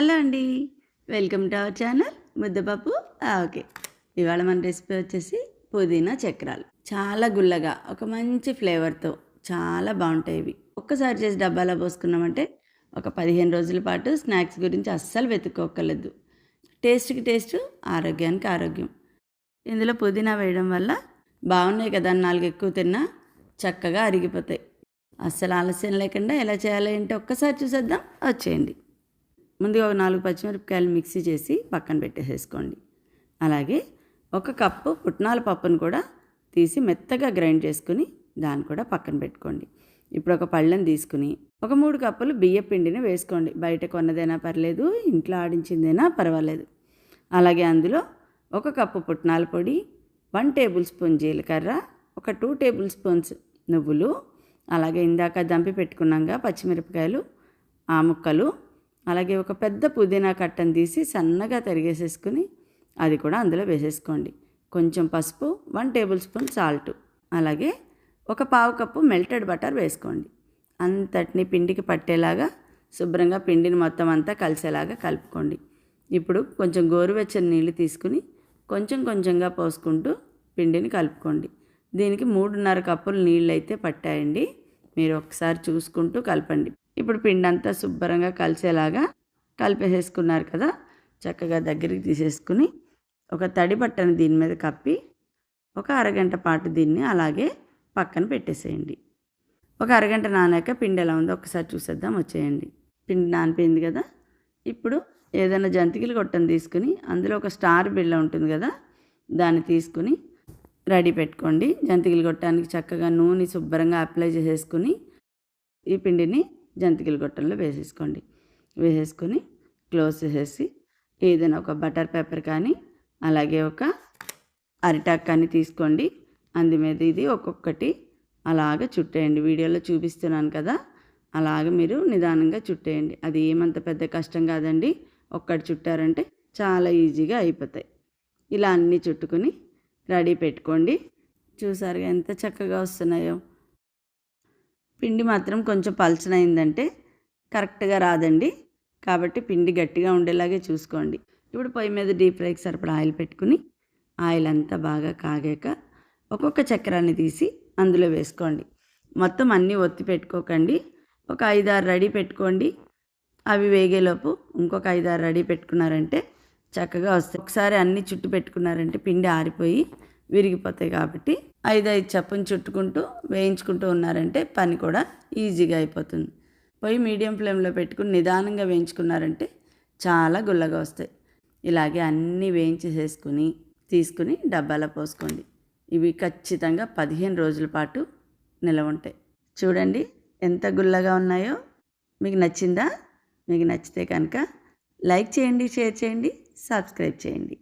Hello అండి, welcome to our channel ముద్దపప్పు okay. ఇవాళ మన రెసిపీ వచ్చేసి పుదీనా చక్రాలు. చాలా గుల్లగా ఒక మంచి ఫ్లేవర్తో చాలా బాగుంటాయి ఇవి. ఒక్కసారి చేసి డబ్బాలో పోసుకున్నామంటే ఒక 15 రోజుల పాటు స్నాక్స్ గురించి అస్సలు వెతుక్కోక్కర్లేదు. టేస్ట్కి టేస్ట్, ఆరోగ్యానికి ఆరోగ్యం. ఇందులో పుదీనా వేయడం వల్ల బాగున్నాయి కదా, 4 ఎక్కువ తిన్నా చక్కగా అరిగిపోతాయి. అస్సలు ఆలస్యం లేకుండా ఎలా చేయాలి అంటే ఒక్కసారి చూసేద్దాం, వచ్చేయండి. ముందుగా ఒక 4 పచ్చిమిరపకాయలు మిక్సీ చేసి పక్కన పెట్టేసేసుకోండి. అలాగే 1 కప్పు పుట్నాల పప్పును కూడా తీసి మెత్తగా గ్రైండ్ చేసుకుని దాన్ని కూడా పక్కన పెట్టుకోండి. ఇప్పుడు ఒక పళ్ళెం తీసుకుని ఒక 3 కప్పులు బియ్య పిండిని వేసుకోండి. బయట కొన్నదైనా పర్లేదు, ఇంట్లో ఆడించిందైనా పర్వాలేదు. అలాగే అందులో 1 కప్పు పుట్నాల పొడి, 1 టేబుల్ స్పూన్ జీలకర్ర, ఒక 2 టేబుల్ స్పూన్స్ నువ్వులు, అలాగే ఇందాక దంపి పెట్టుకున్నాగా పచ్చిమిరపకాయలు ఆ ముక్కలు, అలాగే ఒక పెద్ద పుదీనా కట్టను తీసి సన్నగా తరిగేసేసుకుని అది కూడా అందులో వేసేసుకోండి. కొంచెం పసుపు, 1 టేబుల్ స్పూన్ సాల్ట్, అలాగే ఒక 1/2 కప్పు మెల్టెడ్ బటర్ వేసుకోండి. అంతటిని పిండికి పట్టేలాగా శుభ్రంగా పిండిని మొత్తం అంతా కలిసేలాగా కలుపుకోండి. ఇప్పుడు కొంచెం గోరువెచ్చని నీళ్ళు తీసుకుని కొంచెం కొంచెంగా పోసుకుంటూ పిండిని కలుపుకోండి. దీనికి 3.5 కప్పులు నీళ్ళు అయితే పట్టాయండి. మీరు ఒకసారి చూసుకుంటూ కలపండి. ఇప్పుడు పిండి అంతా శుభ్రంగా కలిసేలాగా కలిపేసేసుకున్నారు కదా, చక్కగా దగ్గరికి తీసేసుకుని ఒక తడి బట్టను దీని మీద కప్పి ఒక అరగంట పాటు దీన్ని అలాగే పక్కన పెట్టేసేయండి. ఒక అరగంట నానాక పిండి ఎలా ఉందో ఒకసారి చూసేద్దాం, వచ్చేయండి. పిండి నానిపోయింది కదా. ఇప్పుడు ఏదైనా జంతికలు గొట్టను తీసుకుని అందులో ఒక స్టార్ బిళ్ళ ఉంటుంది కదా, దాన్ని తీసుకుని రెడీ పెట్టుకోండి. జంతికలు గొట్టానికి చక్కగా నూనె శుభ్రంగా అప్లై చేసేసుకుని ఈ పిండిని జంతికల గొట్టంలో వేసేసుకోండి. వేసేసుకొని క్లోజ్ చేసేసి ఏదైనా ఒక బటర్ పేపర్ కానీ అలాగే ఒక అరిటాక్ కానీ తీసుకోండి. అందు మీద ఇది ఒక్కొక్కటి అలాగ చుట్టేయండి. వీడియోలో చూపిస్తున్నాను కదా, అలాగ మీరు నిదానంగా చుట్టేయండి. అది ఏమంత పెద్ద కష్టం కాదండి. ఒక్కటి చుట్టారంటే చాలా ఈజీగా అయిపోతాయి. ఇలా అన్నీ చుట్టుకుని రెడీ పెట్టుకోండి. చూసారుగా ఎంత చక్కగా వస్తున్నాయో. పిండి మాత్రం కొంచెం పలచనైందంటే కరెక్ట్గా రాదండి. కాబట్టి పిండి గట్టిగా ఉండేలాగే చూసుకోండి. ఇప్పుడు పొయ్యి మీద డీప్ ఫ్రైకి సరిపడా ఆయిల్ పెట్టుకుని ఆయిల్ అంతా బాగా కాగాక ఒక్కొక్క చక్రాన్ని తీసి అందులో వేసుకోండి. మొత్తం అన్నీ ఒత్తి పెట్టుకోకండి. ఒక 5-6 రెడీ పెట్టుకోండి. అవి వేగేలోపు ఇంకొక 5-6 రెడీ పెట్టుకున్నారంటే చక్కగా వస్తాయి. ఒకసారి అన్నీ చుట్టు పెట్టుకున్నారంటే పిండి ఆరిపోయి విరిగిపోతాయి. కాబట్టి 5-5 చప్పుని చుట్టుకుంటూ వేయించుకుంటూ ఉన్నారంటే పని కూడా ఈజీగా అయిపోతుంది. పొయ్యి మీడియం ఫ్లేమ్లో పెట్టుకుని నిదానంగా వేయించుకున్నారంటే చాలా గుల్లగా వస్తాయి. ఇలాగే అన్నీ వేయించేసేసుకుని తీసుకుని డబ్బాలో పోసుకోండి. ఇవి ఖచ్చితంగా 15 రోజుల పాటు నిలవ ఉంటాయి. చూడండి ఎంత గుల్లగా ఉన్నాయో. మీకు నచ్చిందా? మీకు నచ్చితే కనుక లైక్ చేయండి, షేర్ చేయండి, సబ్స్క్రైబ్ చేయండి.